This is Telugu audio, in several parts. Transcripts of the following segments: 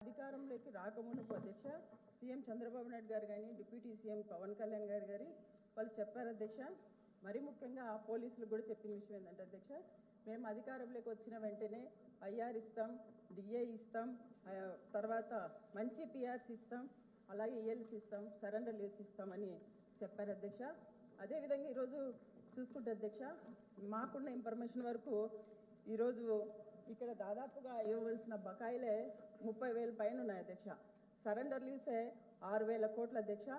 అధికారంలోకి రాకముందుకు అధ్యక్ష సీఎం చంద్రబాబు నాయుడు గారు కానీ డిప్యూటీ సీఎం పవన్ కళ్యాణ్ గారు వాళ్ళు చెప్పారు అధ్యక్ష. మరి ముఖ్యంగా పోలీసులకు కూడా చెప్పిన విషయం ఏంటంటే అధ్యక్ష, మేము అధికారంలోకి వచ్చిన వెంటనే ఐఆర్ ఇస్తాం, డిఏ ఇస్తాం, తర్వాత మంచి పిఆర్సీ ఇస్తాం, అలాగే ఈఎల్సీ ఇస్తాం, సరెండర్ లీవ్స్ ఇస్తామని చెప్పారు అధ్యక్ష. అదేవిధంగా ఈరోజు చూసుకుంటే అధ్యక్ష, మాకున్న ఇన్ఫర్మేషన్ వరకు ఈరోజు ఇక్కడ దాదాపుగా ఇవ్వవలసిన బకాయిలే 30,000 పైన ఉన్నాయి అధ్యక్ష. సరెండర్ లీవ్సే 6,000 కోట్ల అధ్యక్ష,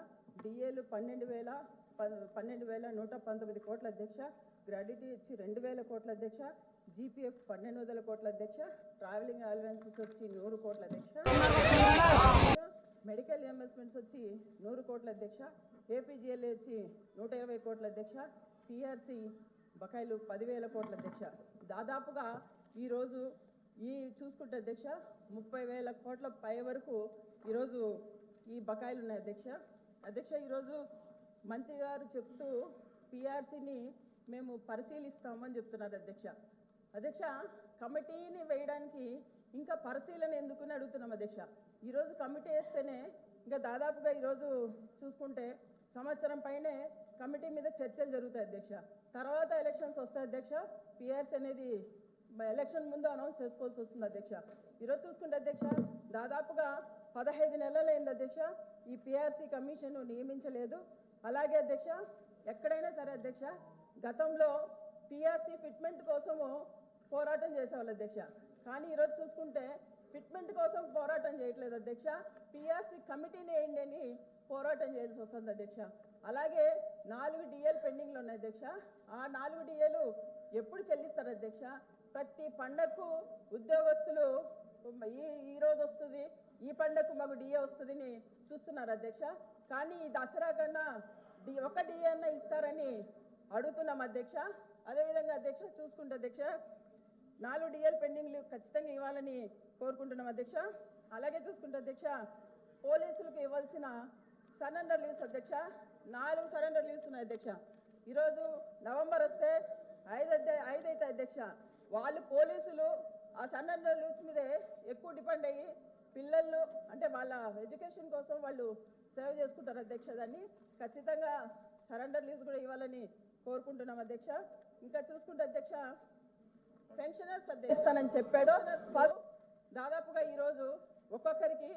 డిఏలు 12,119 కోట్ల అధ్యక్ష, గ్రాడ్యుటీ ఇచ్చి 2,000 కోట్ల అధ్యక్ష, జీపీఎఫ్ 1,200 కోట్ల అధ్యక్ష, ట్రావెలింగ్ అలవెన్సెస్ వచ్చి 100 కోట్ల అధ్యక్ష, మెడికల్ ఇన్వెస్ట్మెంట్స్ వచ్చి 100 కోట్ల అధ్యక్ష, ఏపీజీఎల్ఏ వచ్చి 120 కోట్ల అధ్యక్ష, పిఆర్సీ బకాయిలు 10,000 కోట్ల అధ్యక్ష. దాదాపుగా ఈరోజు ఈ చూసుకుంటే అధ్యక్ష 30,000 కోట్ల పై వరకు ఈరోజు ఈ బకాయిలు ఉన్నాయి అధ్యక్ష. అధ్యక్ష ఈరోజు మంత్రి గారు చెప్తూ పిఆర్సీని మేము పరిశీలిస్తామని చెప్తున్నారు అధ్యక్ష. అధ్యక్ష కమిటీని వేయడానికి ఇంకా పరిశీలన ఎందుకని అడుగుతున్నాం అధ్యక్ష. ఈరోజు కమిటీ వేస్తేనే ఇంకా దాదాపుగా ఈరోజు చూసుకుంటే సంవత్సరం పైనే కమిటీ మీద చర్చలు జరుగుతాయి అధ్యక్ష. తర్వాత ఎలక్షన్స్ వస్తాయి అధ్యక్ష. పిఆర్సీ అనేది ఎలక్షన్ ముందు అనౌన్స్ చేసుకోవాల్సి వస్తుంది అధ్యక్ష. ఈరోజు చూసుకుంటే అధ్యక్ష దాదాపుగా 15 నెలలైంది అధ్యక్ష ఈ పిఆర్సీ కమిషన్ నియమించలేదు. అలాగే అధ్యక్ష ఎక్కడైనా సరే అధ్యక్ష గతంలో పిఆర్సీ ఫిట్మెంట్ కోసము పోరాటం చేసేవాళ్ళు అధ్యక్ష. కానీ ఈరోజు చూసుకుంటే ఫిట్మెంట్ కోసం పోరాటం చేయట్లేదు అధ్యక్ష, పిఆర్సీ కమిటీని వేయండి అని పోరాటం చేయాల్సి వస్తుంది అధ్యక్ష. అలాగే 4 డిఏలు పెండింగ్లో ఉన్నాయి అధ్యక్ష. ఆ 4 డిఏలు ఎప్పుడు చెల్లిస్తారు అధ్యక్ష? ప్రతి పండగకు ఉద్యోగస్తులు ఈ రోజు వస్తుంది, ఈ పండగకు మాకు డిఏ వస్తుందని చూస్తున్నారు అధ్యక్ష. కానీ ఈ దసరా కన్నా ఒక డిఏ అన్న ఇస్తారని అడుగుతున్నాం అధ్యక్ష. అదేవిధంగా అధ్యక్ష చూసుకుంటే అధ్యక్ష 4 డిఏలు పెండింగ్లు ఖచ్చితంగా ఇవ్వాలని కోరుకుంటున్నాం అధ్యక్ష. అలాగే చూసుకుంటే అధ్యక్ష పోలీసులకు ఇవ్వాల్సిన సరెండర్ లీవ్స్ అధ్యక్ష 4 సరెండర్ లీవ్స్ ఉన్నాయి అధ్యక్ష. ఈరోజు నవంబర్ వస్తే 5 అయితే అధ్యక్ష వాళ్ళు పోలీసులు ఆ సరెండర్ లీవ్స్ మీదే ఎక్కువ డిపెండ్ అయ్యి పిల్లలు అంటే వాళ్ళ ఎడ్యుకేషన్ కోసం వాళ్ళు సేవ్ చేసుకుంటారు అధ్యక్ష. దాన్ని ఖచ్చితంగా సరెండర్ లీవ్స్ కూడా ఇవ్వాలని కోరుకుంటున్నాం అధ్యక్ష. ఇంకా చూసుకుంటే అధ్యక్ష పెన్షనర్స్ ఇస్తానని చెప్పాడు. దాదాపుగా ఈరోజు ఒక్కొక్కరికి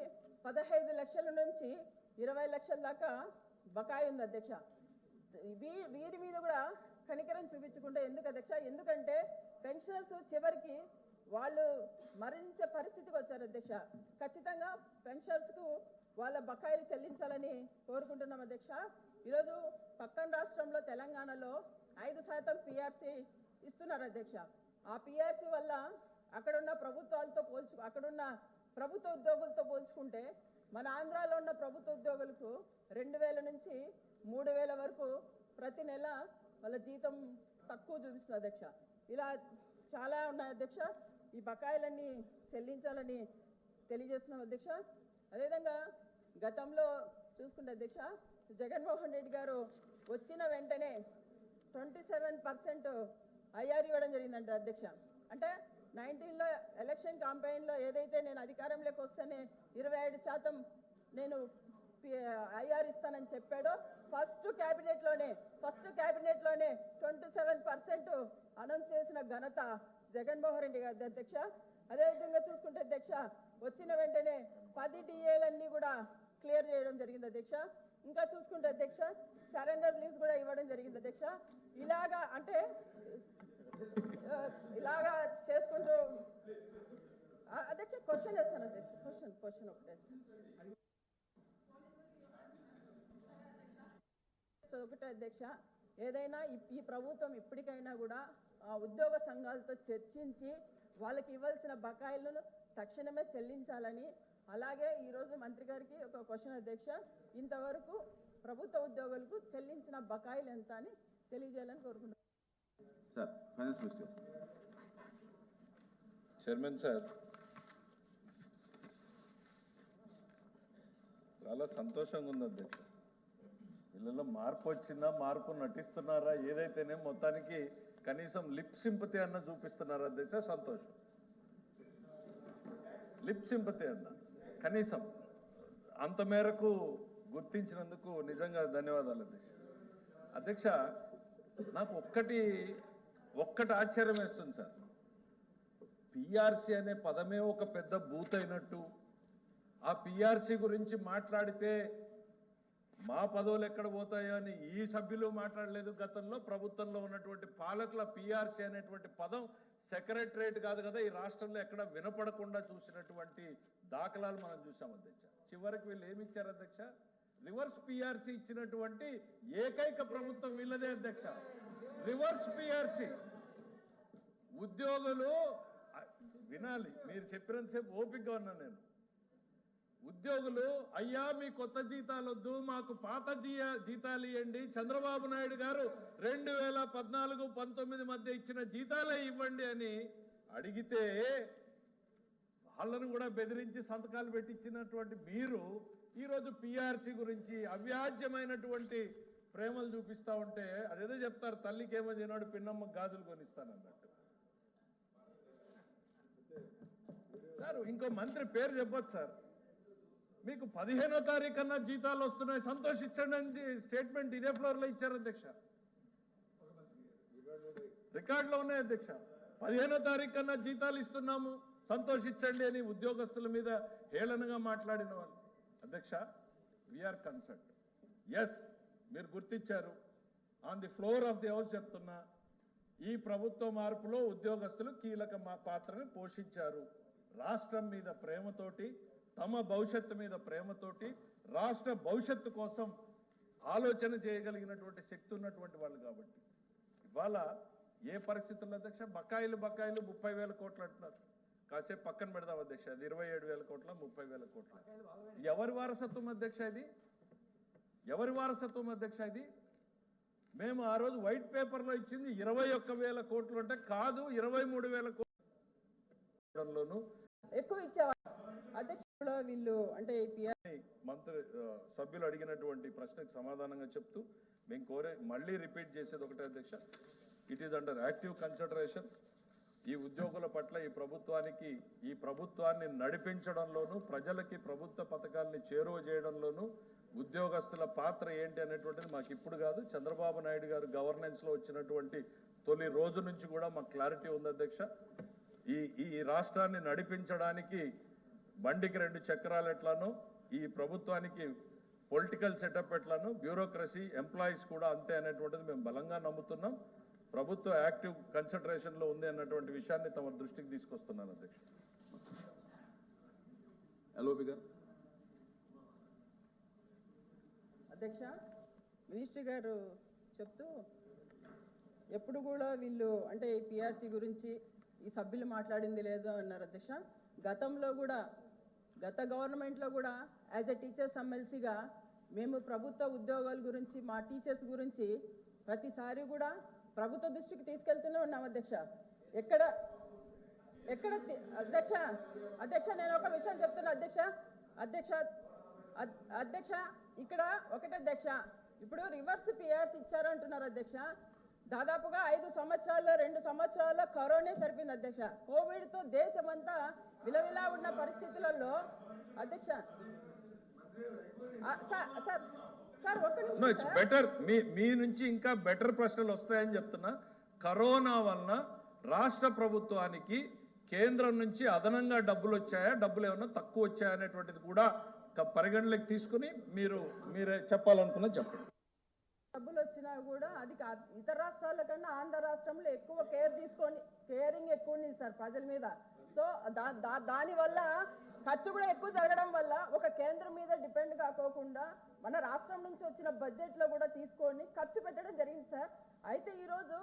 15 లక్షల నుంచి 20 లక్షల దాకా బకాయి ఉంది అధ్యక్ష. వీరి మీద కూడా కనికరం చూపించుకుంటే ఎందుకు అధ్యక్ష? ఎందుకంటే పెన్షనర్స్ చివరికి వాళ్ళు మరణించే పరిస్థితికి వచ్చారు అధ్యక్ష. ఖచ్చితంగా పెన్షనర్స్కు వాళ్ళ బకాయిలు చెల్లించాలని కోరుకుంటున్నాం అధ్యక్ష. ఈరోజు పక్కన రాష్ట్రంలో తెలంగాణలో 5% పిఆర్సీ ఇస్తున్నారు అధ్యక్ష. ఆ పిఆర్సీ వల్ల అక్కడున్న అక్కడున్న ప్రభుత్వ ఉద్యోగులతో పోల్చుకుంటే మన ఆంధ్రాలో ఉన్న ప్రభుత్వ ఉద్యోగులకు 2,000 నుంచి 3,000 వరకు ప్రతి నెల వాళ్ళ జీతం తక్కువ చూపిస్తుంది అధ్యక్ష. ఇలా చాలా ఉన్నాయి అధ్యక్ష. ఈ బకాయిలన్నీ చెల్లించాలని తెలియజేస్తున్నాం అధ్యక్ష. అదేవిధంగా గతంలో చూసుకుంటే అధ్యక్ష జగన్మోహన్ రెడ్డి గారు వచ్చిన వెంటనే 27% ఐఆర్ ఇవ్వడం జరిగిందంట అధ్యక్ష. అంటే 19లో ఎలక్షన్ క్యాంపెయిన్లో ఏదైతే నేను అధికారంలోకి వస్తేనే 25% నేను ఐఆర్ ఇస్తానని చెప్పాడో ఫస్ట్ క్యాబినెట్లోనే 27% అనౌన్స్ చేసిన ఘనత జగన్మోహన్ రెడ్డి గారి అధ్యక్ష. అదేవిధంగా చూసుకుంటే అధ్యక్ష వచ్చిన వెంటనే 10 డిఏలన్నీ కూడా క్లియర్ చేయడం జరిగింది అధ్యక్ష. ఇంకా చూసుకుంటే అధ్యక్ష సరెండర్ లీవ్స్ కూడా ఇవ్వడం జరిగింది అధ్యక్ష. ఇలాగా అంటే ఇలాగా చేసుకుంటూ అధ్యక్ష క్వశ్చన్ వేస్తాను అధ్యక్ష. క్వశ్చన్ ఒకటే అధ్యక్ష, ఏదైనా ఈ ప్రభుత్వం ఇప్పటికైనా కూడా ఉద్యోగ సంఘాలతో చర్చించి వాళ్ళకి ఇవ్వాల్సిన బకాయిలను తక్షణమే చెల్లించాలని, అలాగే ఈరోజు మంత్రి గారికి ఒక క్వశ్చన్ అధ్యక్ష, ఇంతవరకు ప్రభుత్వ ఉద్యోగులకు చెల్లించిన బకాయిలు ఎంత అని తెలియజేయాలని కోరుకుంటున్నాను. చైర్మన్ సార్, చాలా సంతోషంగా ఉంది అధ్యక్ష. వీళ్ళలో మార్పు వచ్చిందా, మార్పు నటిస్తున్నారా, ఏదైతేనే మొత్తానికి కనీసం లిప్ సింపతి అన్న చూపిస్తున్నారు అధ్యక్ష. సంతోషం, లిప్ సింపతి అన్న కనీసం అంత మేరకు గుర్తించినందుకు నిజంగా ధన్యవాదాలు అధ్యక్ష. నాకు ఒక్కటి ఆశ్చర్యం వేస్తుంది సార్. పిఆర్సీ అనే పదమే ఒక పెద్ద బూత్ అయినట్టు, ఆ పిఆర్సీ గురించి మాట్లాడితే మా పదవులు ఎక్కడ పోతాయో అని ఈ సభ్యులు మాట్లాడలేదు. గతంలో ప్రభుత్వంలో ఉన్నటువంటి పాలకుల పిఆర్సీ అనేటువంటి పదం సెక్రటరేట్ కాదు కదా ఈ రాష్ట్రంలో ఎక్కడ వినపడకుండా చూసినటువంటి దాఖలాలు మనం చూసాం అధ్యక్ష. చివరికి వీళ్ళు ఏమి ఇచ్చారు అధ్యక్ష? రివర్స్ పిఆర్సీ ఇచ్చినటువంటి ఏకైక ప్రభుత్వం వీళ్ళదే అధ్యక్ష. Reverse PRC. ఉద్యోగులు వినాలి, మీరు చెప్పినంతసేపు ఓపికగా ఉన్నా నేను. ఉద్యోగులు అయ్యా మీ కొత్త జీతాలు వద్దు, మాకు పాత జీతాలు ఇవ్వండి, చంద్రబాబు నాయుడు గారు 2014-19 మధ్య ఇచ్చిన జీతాలే ఇవ్వండి అని అడిగితే వాళ్ళను కూడా బెదిరించి సంతకాలు పెట్టించినటువంటి మీరు ఈరోజు పిఆర్సీ గురించి అవ్యాజ్యమైనటువంటి ప్రేమలు చూపిస్తా ఉంటే అదేదో చెప్తారు, తల్లికి ఏమో చేయనాడు పిన్నమ్మ గాజులు కొనిస్తానన్నట్టు. సార్ ఇంకో మంత్రి పేరు చెప్పొచ్చు సార్. మీకు 15వ తారీఖు కన్నా జీతాలు వస్తున్నాయి, సంతోషించండి అని స్టేట్మెంట్ ఇదే ఫ్లోర్లో ఇచ్చారు అధ్యక్ష. రికార్డులో ఉన్నాయి అధ్యక్ష. 15వ తారీఖు కన్నా జీతాలు ఇస్తున్నాము, సంతోషించండి అని ఉద్యోగస్తుల మీద హేళనగా మాట్లాడిన వాళ్ళు. అధ్యక్ష, వీఆర్ కన్సర్ట్. ఎస్, మీరు గుర్తించారు. On the floor of the house చెప్తున్నా, ఈ ప్రభుత్వ మార్పులో ఉద్యోగస్తులు కీలక పాత్రను పోషించారు. రాష్ట్రం మీద ప్రేమతోటి, తమ భవిష్యత్తు మీద ప్రేమతోటి, రాష్ట్ర భవిష్యత్తు కోసం ఆలోచన చేయగలిగినటువంటి శక్తి ఉన్నటువంటి వాళ్ళు కాబట్టి ఇవాళ ఏ పరిస్థితుల్లో అధ్యక్ష బకాయిలు 30,000 కోట్లు అంటున్నారు. కాసేపు పక్కన పెడదాం అధ్యక్ష. అది 27,000 కోట్ల 30,000 కోట్ల. ఎవరి వారసత్వం అధ్యక్ష ఇది? ఎవరి వారసత్వం అధ్యక్ష ఇది? మేము ఆ రోజు వైట్ పేపర్లో ఇచ్చింది 21,000 కోట్లు అంటే కాదు, 23,000 కోట్లలోనూ ఎక్కువ ఇచ్చేవాళ్ళు అధ్యక్షుడు. వీళ్ళు అంటే మంత్రి సభ్యులు అడిగినటువంటి ప్రశ్నకు సమాధానంగా చెప్తూ మేము మళ్ళీ రిపీట్ చేసేది ఒకటే అధ్యక్ష. It is under active consideration. ఈ ఉద్యోగుల పట్ల ఈ ప్రభుత్వాన్ని నడిపించడంలోనూ, ప్రజలకి ప్రభుత్వ పథకాలని చేరువ చేయడంలోనూ ఉద్యోగస్తుల పాత్ర ఏంటి అనేటువంటిది మాకు ఇప్పుడు కాదు, చంద్రబాబు నాయుడు గారు గవర్నెన్స్లో వచ్చినటువంటి తొలి రోజు నుంచి కూడా మాకు క్లారిటీ ఉంది అధ్యక్ష. ఈ రాష్ట్రాన్ని నడిపించడానికి బండికి 2 చక్రాలు ఎట్లానో, ఈ ప్రభుత్వానికి పొలిటికల్ సెటప్ ఎట్లానో, బ్యూరోక్రసీ, ఎంప్లాయీస్ కూడా అంతే అనేటువంటిది మేము బలంగా నమ్ముతున్నాం. ప్రభుత్వ యాక్టివ్ కన్సిడరేషన్లో ఉంది అన్నటువంటి విషయాన్ని తమ దృష్టికి తీసుకొస్తున్నాను అధ్యక్ష. అధ్యక్ష, మినిస్టర్ గారు చెప్తూ ఎప్పుడు కూడా వీళ్ళు అంటే ఈ పిఆర్సీ గురించి ఈ సభ్యులు మాట్లాడింది లేదు అన్నారు అధ్యక్ష. గతంలో కూడా గత గవర్నమెంట్లో కూడా యాజ్ ఎ టీచర్స్ ఎమ్మెల్సీగా మేము ప్రభుత్వ ఉద్యోగాల గురించి, మా టీచర్స్ గురించి ప్రతిసారి కూడా ప్రభుత్వ దృష్టికి తీసుకెళ్తూనే ఉన్నాం అధ్యక్ష. ఎక్కడ అధ్యక్ష నేను ఒక విషయం చెప్తున్నా అధ్యక్ష ఇక్కడ ఒకటే అధ్యక్ష, ఇప్పుడు రివర్స్ పిఆర్సీ ఇచ్చారంటున్నారు అధ్యక్ష. దాదాపుగా 5 సంవత్సరాల్లో 2 సంవత్సరాల్లో కరోనా సరిపోయింది అధ్యక్ష. కోవిడ్తో దేశమంతా విలవిలా ఉన్న పరిస్థితులలో అధ్యక్ష సార్ ఒక్క నిమిషం బెటర్ మీ నుంచి ఇంకా బెటర్ ప్రశ్నలు వస్తాయని చెప్తున్నా. కరోనా వలన రాష్ట్ర ప్రభుత్వానికి కేంద్రం నుంచి అదనంగా డబ్బులు వచ్చాయా, డబ్బులు ఏమన్నా తక్కువ వచ్చాయా అనేటువంటిది కూడా పరిగణలోకి తీసుకుని మీరే చెప్పాలనుకున్నా చెప్పండి. డబ్బులు వచ్చినా కూడా అది ఇతర రాష్ట్రాల కన్నా ఆంధ్ర రాష్ట్రంలో ఎక్కువ కేరింగ్ ఎక్కువ ఉంది సార్ ప్రజల మీద. సో దానివల్ల ఖర్చు కూడా ఎక్కువ జరగడం వల్ల ఒక కేంద్రం మీద డిపెండ్ కాకోకుండా మన రాష్ట్రం నుంచి వచ్చిన బడ్జెట్లో కూడా తీసుకొని ఖర్చు పెట్టడం జరిగింది సార్. అయితే ఈరోజు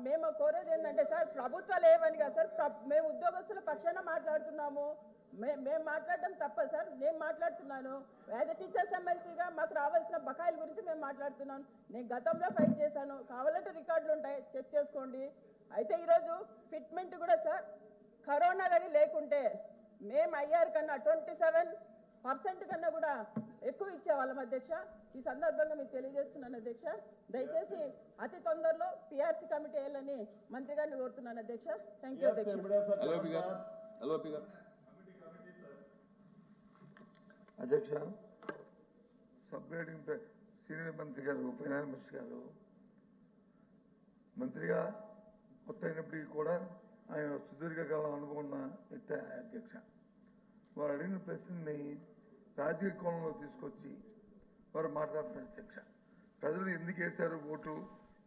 మేము కోరేది ఏంటంటే సార్, ప్రభుత్వాలు ఏమని కాదు సార్, మేము ఉద్యోగస్తుల పక్షాన మాట్లాడుతున్నాము. మేము మాట్లాడడం తప్ప సార్? నేను మాట్లాడుతున్నాను యాజ్ ఎ టీచర్స్ ఎమ్మెల్సీగా మాకు రావాల్సిన బకాయిల గురించి మేము మాట్లాడుతున్నాను. నేను గతంలో ఫైట్ చేశాను, కావాలంటే రికార్డులు ఉంటాయి, చెక్ చేసుకోండి. అయితే ఈరోజు ఫిట్మెంట్ కూడా సార్ కరోనా కానీ లేకుంటే మేము ఐఆర్ కన్నా 27% కన్నా కూడా ఎక్కువ ఇచ్చేవాళ్ళం అధ్యక్ష. ఈ సందర్భంగా మీకు తెలియజేస్తున్నాను అధ్యక్ష. దయచేసి అతి తొందరలో పిఆర్సీ కమిటీ వేయాలని మంత్రి గారిని కోరుతున్నాను అధ్యక్ష. థ్యాంక్ యూ అధ్యక్ష. అధ్యక్ష, సబ్రేటింగ్ సీనియర్ మంత్రి గారు, ఫైనాన్స్ మినిస్టర్ గారు మంత్రిగా కొత్త అయినప్పటికీ కూడా ఆయన సుదీర్ఘకాలం అనుకున్న వ్యక్తి అధ్యక్ష. వారు అడిగిన ప్రశ్నని రాజకీయ కోణంలో తీసుకొచ్చి వారు మాట్లాడుతున్నారు అధ్యక్ష. ప్రజలు ఎందుకు వేశారు ఓటు,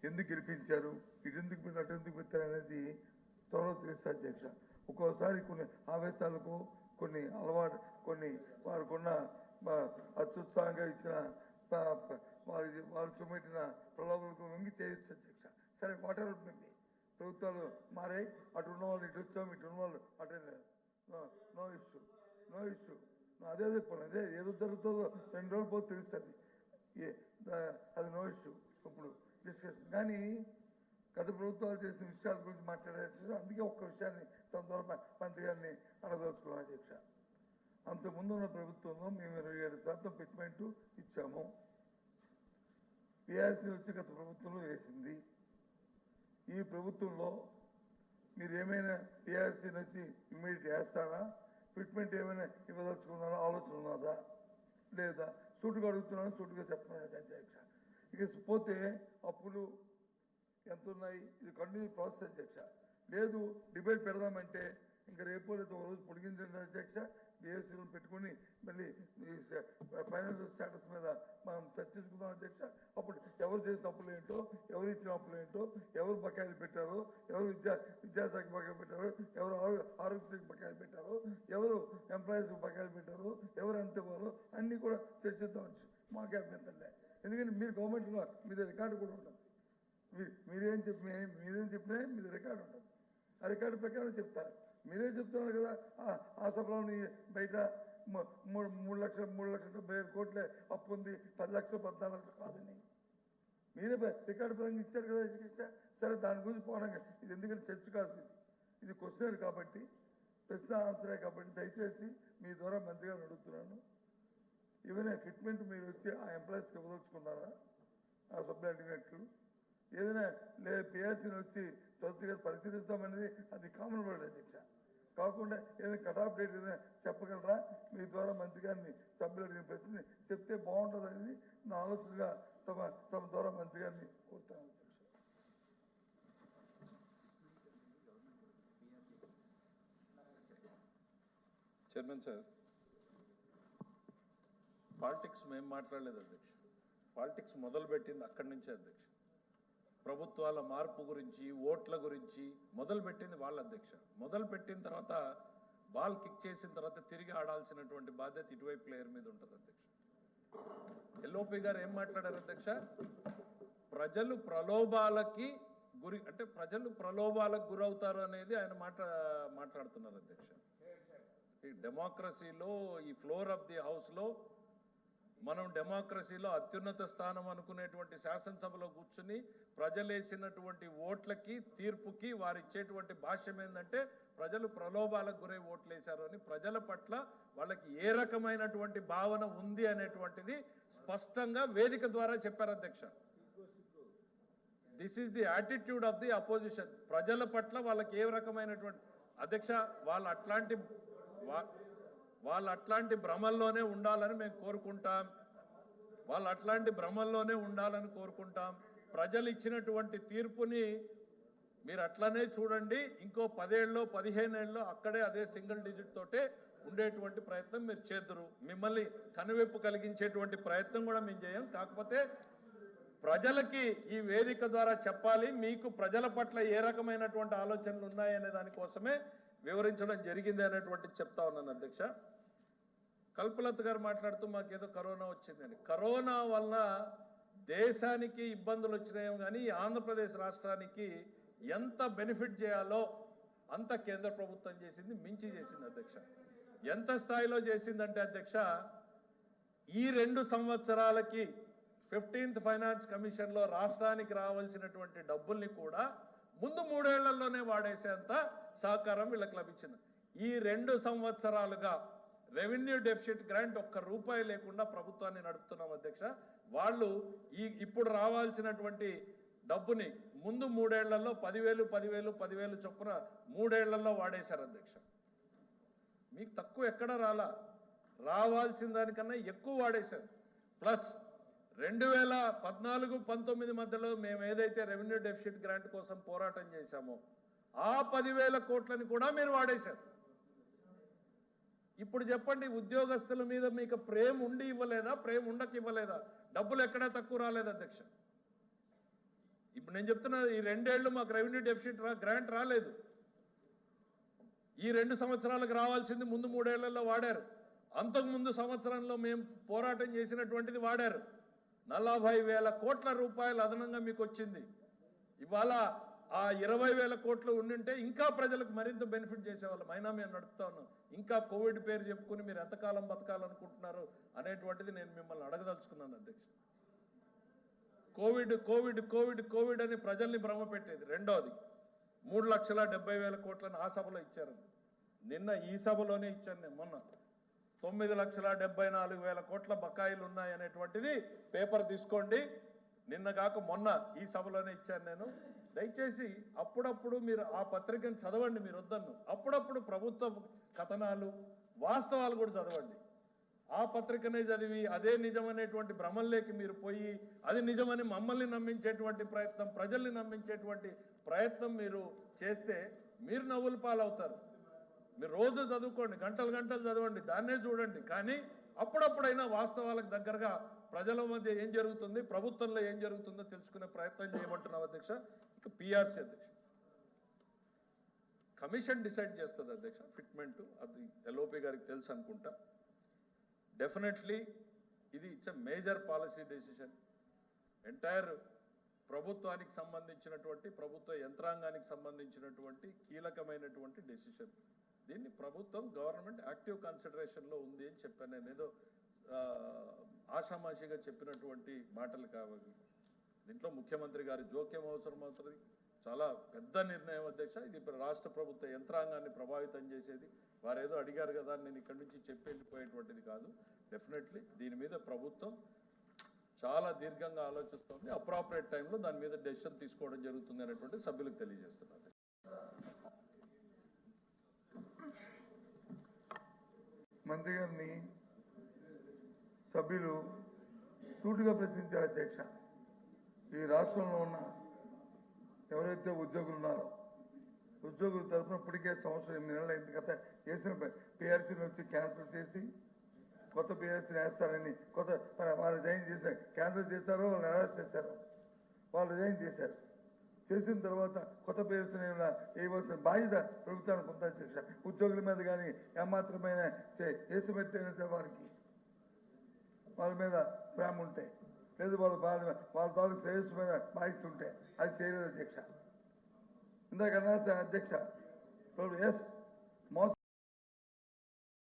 ఎందుకు గెలిపించారు, ఇటు ఎందుకు పెట్టారు, అటు ఎందుకు పెట్టారు అనేది త్వరలో తెలుస్తుంది అధ్యక్ష. ఒక్కోసారి కొన్ని ఆవేశాలకు, కొన్ని అలవాటు, కొన్ని వారికున్న అత్యుత్సాహంగా ఇచ్చిన వారు చూపెట్టిన ప్రలోభాలకు లొంగి చేయొచ్చు అధ్యక్ష. సరే, వాటర్ ఉంటుంది, ప్రభుత్వాలు మారాయి, అటు ఉన్న వాళ్ళు ఇటు వచ్చాము, ఇటు ఉన్న వాళ్ళు అటు వెళ్ళారు. No issue, no issue. అదే చెప్పాను, అదే ఏదో జరుగుతుందో 2 రోజులు పోతే తెలుస్తుంది, అది నో ఇష్యూ. ఇప్పుడు డిస్కషన్ కానీ గత ప్రభుత్వాలు చేసిన విషయాల గురించి మాట్లాడేసి, అందుకే ఒక్క విషయాన్ని తన ద్వారా మంత్రి గారిని అడగదలుచుకున్నాను అధ్యక్ష. అంతకుముందున్న ప్రభుత్వంలో మేము 27% ఫిట్మెంట్ ఇచ్చాము. పిఆర్సీ వచ్చి గత ప్రభుత్వంలో వేసింది. ఈ ప్రభుత్వంలో మీరు ఏమైనా పిఆర్సీని వచ్చి ఇమ్మీడియట్ వేస్తారా, ఫిట్మెంట్ ఏమైనా ఇవ్వదలుచుకున్నారా, ఆలోచన ఉన్నదా లేదా? సూటుగా అడుగుతున్నాను, సూటుగా చెప్తున్నాను అధ్యక్ష. ఇక పోతే అప్పులు ఎంత ఉన్నాయి, ఇది కంటిన్యూ ప్రాసెస్ అధ్యక్ష. లేదు డిబేట్ పెడదామంటే ఇంకా రేపు లేదా ఒక రోజు పొడిగించండి అధ్యక్ష. బిఎస్సీలో పెట్టుకుని మళ్ళీ ఫైనాన్షియల్ స్టేటస్ మీద మనం చర్చించుకుందాం అధ్యక్ష. అప్పుడు ఎవరు చేసిన అప్పులు ఏంటో, ఎవరు ఇచ్చిన అప్పులు ఏంటో, ఎవరు బకాయిలు పెట్టారో, ఎవరు విద్యాశాఖ బకాయిలు పెట్టారో, ఎవరు ఆరోగ్యశాఖ బకాయిలు పెట్టారో, ఎవరు ఎంప్లాయీస్ బకాయిలు పెట్టారో, ఎవరు ఎంత ఇవ్వారో అన్నీ కూడా చర్చిద్దాం. మాకే అభ్యంతరంలే, ఎందుకంటే మీరు గవర్నమెంట్లో మీద రికార్డు కూడా ఉంటుంది. మీరేం చెప్పినా మీద రికార్డు ఉంటుంది. ఆ రికార్డు ప్రకారం చెప్తారు. మీరే చెప్తున్నారు కదా, ఆ సభలోని బయట 3,70,000 కోట్లే అప్పు ఉంది, 10 లక్షలు 14 లక్షలు కాదని మీరే రికార్డు పరంగా ఇచ్చారు కదా అధ్యక్ష. సరే, దాని గురించి పోవడం ఇది ఎందుకంటే చర్చ కాదు, ఇది క్వశ్చన్ కాబట్టి, ప్రశ్న ఆన్సరే కాబట్టి దయచేసి మీ ద్వారా మంత్రి గారిని అడుగుతున్నాను. ఏమైనా ఫిట్మెంట్ మీరు వచ్చి ఆ ఎంప్లాయీస్కి ఇవ్వదలుచుకున్నారా, ఆ సప్లై అడిగినట్లు? ఏదైనా పిఆర్సీని వచ్చి త్వరగా పరిశీలిస్తామనేది అది కామన్ వర్డ్ అధ్యక్ష. కాకుండా ఏదైనా కటాఫ్ డేట్ ఏదైనా చెప్పగలరా? మీ ద్వారా మంత్రి గారిని సభ్యులు అడిగిన ప్రశ్నని చెప్తే బాగుంటుంది అనేది నా ఆలోచనగా తమ ద్వారా మంత్రి గారిని కోరుతాను అధ్యక్ష. చైర్మన్ సార్, పాలిటిక్స్ మేము మాట్లాడలేదు అధ్యక్ష. పాలిటిక్స్ మొదలుపెట్టింది అక్కడి నుంచే అధ్యక్ష. ప్రభుత్వాల మార్పు గురించి, ఓట్ల గురించి మొదలుపెట్టింది వాళ్ళ అధ్యక్ష. మొదలుపెట్టిన తర్వాత బాల్ కిక్ చేసిన తర్వాత తిరిగి ఆడాల్సినటువంటి బాధ్యత ఇటువైపు ప్లేయర్ మీద ఉంటుంది అధ్యక్ష. ఎల్ఓపి గారు ఏం మాట్లాడారు అధ్యక్ష? ప్రజలు ప్రలోభాలకి ప్రజలు ప్రలోభాలకు గురవుతారు అనేది ఆయన మాట్లాడుతున్నారు అధ్యక్ష. ఈ డెమోక్రసీలో, ఈ ఫ్లోర్ ఆఫ్ ది హౌస్లో మనం డెమోక్రసీలో అత్యున్నత స్థానం అనుకునేటువంటి శాసనసభలో కూర్చుని ప్రజలేసినటువంటి ఓట్లకి, తీర్పుకి వారు ఇచ్చేటువంటి భాష్యం ఏంటంటే ప్రజలు ప్రలోభాలకు గురై ఓట్లు వేశారు అని, ప్రజల పట్ల వాళ్ళకి ఏ రకమైనటువంటి భావన ఉంది అనేటువంటిది స్పష్టంగా వేదిక ద్వారా చెప్పారు అధ్యక్ష. This is the attitude of the opposition. ప్రజల పట్ల వాళ్ళకి ఏ రకమైనటువంటి అధ్యక్ష వాళ్ళు అట్లాంటి భ్రమల్లోనే ఉండాలని మేము కోరుకుంటాం. వాళ్ళు అట్లాంటి భ్రమల్లోనే ఉండాలని కోరుకుంటాం. ప్రజలు ఇచ్చినటువంటి తీర్పుని మీరు అట్లనే చూడండి. ఇంకో 10 ఏళ్ళలో 15 ఏళ్ళలో అక్కడే అదే సింగిల్ డిజిట్ తోటే ఉండేటువంటి ప్రయత్నం మీరు చేద్దరు. మిమ్మల్ని కనువిప్పు కలిగించేటువంటి ప్రయత్నం కూడా మేము చేయం. కాకపోతే ప్రజలకి ఈ వేదిక ద్వారా చెప్పాలి, మీకు ప్రజల పట్ల ఏ రకమైనటువంటి ఆలోచనలు ఉన్నాయనే దానికోసమే వివరించడం జరిగింది అనేటువంటి చెప్తా ఉన్నాను అధ్యక్ష. కల్పలత గారు మాట్లాడుతూ మాకేదో కరోనా వచ్చిందని. కరోనా వల్ల దేశానికి ఇబ్బందులు వచ్చినాయో కానీ ఆంధ్రప్రదేశ్ రాష్ట్రానికి ఎంత బెనిఫిట్ చేయాలో అంత కేంద్ర ప్రభుత్వం చేసింది, మించి చేసింది అధ్యక్ష. ఎంత స్థాయిలో చేసిందంటే అధ్యక్ష, ఈ 2 సంవత్సరాలకి 15th ఫైనాన్స్ కమిషన్లో రాష్ట్రానికి రావాల్సినటువంటి డబ్బుల్ని కూడా ముందు 3 ఏళ్లలోనే వాడేసేంత సహకారం వీళ్ళకి లభించింది. ఈ 2 సంవత్సరాలుగా రెవెన్యూ డెఫిసిట్ గ్రాంట్ ఒక్క రూపాయి లేకుండా ప్రభుత్వాన్ని నడుపుతున్నాం అధ్యక్ష. వాళ్ళు ఇప్పుడు రావాల్సినటువంటి డబ్బుని ముందు 3 ఏళ్లలో 10,000 చొప్పున 3 ఏళ్లలో వాడేశారు అధ్యక్ష. మీకు తక్కువ ఎక్కడ రాలా. రావాల్సిన దానికన్నా ఎక్కువ వాడేశారు. ప్లస్ 2014-19 మధ్యలో మేము ఏదైతే రెవెన్యూ డెఫిసిట్ గ్రాంట్ కోసం పోరాటం చేశామో ఆ 10,000 కోట్లని కూడా మీరు వాడేశారు. ఇప్పుడు చెప్పండి, ఉద్యోగస్తుల మీద మీకు ప్రేమ ఉండి ఇవ్వలేదా, ప్రేమ ఉండక ఇవ్వలేదా? డబ్బులు ఎక్కడా తక్కువ రాలేదు అధ్యక్ష. ఇప్పుడు నేను చెప్తున్నా, ఈ 2 ఏళ్ళు మాకు రెవెన్యూ డెఫిసిట్ గ్రాంట్ రాలేదు. ఈ 2 సంవత్సరాలకు రావాల్సింది ముందు 3 ఏళ్లలో వాడారు. అంతకుముందు సంవత్సరంలో మేము పోరాటం చేసినటువంటిది వాడారు. 40,000 కోట్ల రూపాయలు అదనంగా మీకు వచ్చింది. ఇవాళ ఆ 20,000 కోట్లు ఉండింటే ఇంకా ప్రజలకు మరింత బెనిఫిట్ చేసేవాళ్ళం. అయినా మేము నడుపుతా ఉన్నాం. ఇంకా కోవిడ్ పేరు చెప్పుకుని మీరు ఎంతకాలం బతకాలనుకుంటున్నారు అనేటువంటిది నేను మిమ్మల్ని అడగదలుచుకున్నాను అధ్యక్ష. కోవిడ్ కోవిడ్ కోవిడ్ కోవిడ్ అని ప్రజల్ని భ్రమ పెట్టేది. రెండోది 3,70,000 కోట్లను ఆ సభలో ఇచ్చారు. నిన్న ఈ సభలోనే ఇచ్చాను నేను. మొన్న 9,74,000 కోట్ల బకాయిలు ఉన్నాయనేటువంటిది పేపర్ తీసుకోండి. నిన్న కాక మొన్న ఈ సభలోనే ఇచ్చాను నేను. దయచేసి అప్పుడప్పుడు మీరు ఆ పత్రికను చదవండి. మీరు వద్దన్ను, అప్పుడప్పుడు ప్రభుత్వ కథనాలు వాస్తవాలు కూడా చదవండి. ఆ పత్రికనే చదివి అదే నిజమనేటువంటి భ్రమల్లోకి మీరు పోయి అది నిజమని మమ్మల్ని నమ్మించేటువంటి ప్రయత్నం, ప్రజల్ని నమ్మించేటువంటి ప్రయత్నం మీరు చేస్తే మీరు నవ్వుల పాలవుతారు. మీరు రోజు చదువుకోండి, గంటలు గంటలు చదవండి, దాన్నే చూడండి. కానీ అప్పుడప్పుడైనా వాస్తవాలకు దగ్గరగా ప్రజల మధ్య ఏం జరుగుతుంది, ప్రభుత్వంలో ఏం జరుగుతుందో తెలుసుకునే ప్రయత్నం చేయమంటున్నాం అధ్యక్ష. ఇక పిఆర్సీ అధ్యక్ష, కమిషన్ డిసైడ్ చేస్తుంది అధ్యక్ష ఫిట్మెంట్. అది ఎల్ఓపి గారికి తెలుసు అనుకుంటా. డెఫినెట్లీ ఇది it's a major policy decision. Entire ప్రభుత్వానికి సంబంధించినటువంటి, ప్రభుత్వ యంత్రాంగానికి సంబంధించినటువంటి కీలకమైనటువంటి డెసిషన్. దీన్ని ప్రభుత్వం, గవర్నమెంట్ యాక్టివ్ కన్సిడరేషన్లో ఉంది అని చెప్పాను నేను. ఏదో ఆషామాషిగా చెప్పినటువంటి మాటలు కావాలి. దీంట్లో ముఖ్యమంత్రి గారి జోక్యం అవసరం అవుతుంది. చాలా పెద్ద నిర్ణయం అధ్యక్ష. ఇది రాష్ట్ర ప్రభుత్వ యంత్రాంగాన్ని ప్రభావితం చేసేది. వారు ఏదో అడిగారు కదా నేను ఇక్కడి నుంచి చెప్పి వెళ్ళిపోయేటువంటిది కాదు. డెఫినెట్లీ దీని మీద ప్రభుత్వం చాలా దీర్ఘంగా ఆలోచిస్తుంది. అప్రాపరేట్ టైంలో దాని మీద డెసిషన్ తీసుకోవడం జరుగుతుంది అనేటువంటి సభ్యులకు తెలియజేస్తున్నారు. మంత్రి గారిని సభ్యులు సూటిగా ప్రశ్నించారు అధ్యక్ష. ఈ రాష్ట్రంలో ఉన్న ఎవరైతే ఉద్యోగులు ఉన్నారో ఉద్యోగుల తరఫున ఇప్పటికే సంవత్సరం 8 నెలలు అయింది. గత వేసిన పిఆర్సీని వచ్చి క్యాన్సిల్ చేసి కొత్త పిఆర్సీని వేస్తారని వాళ్ళు రిజైన్ చేశారు. క్యాన్సిల్ చేశారో వాళ్ళు నిరాశ చేశారు. వాళ్ళు రిజైన్ చేశారు. చేసిన తర్వాత కొత్త పిఆర్సీని వేయవలసిన బాధ్యత ప్రభుత్వానికి ఉంది అధ్యక్ష. ఉద్యోగుల మీద కానీ ఏమాత్రమైన వేసిమెత్తైన వారికి వాళ్ళ మీద ప్రేమ ఉంటే, లేదు వాళ్ళ తాలూకు శ్రేయస్సు మీద బాధ్యత ఉంటే అది చేయలేదు అధ్యక్ష. ఇందాక అన్నా అధ్యక్ష, ఎస్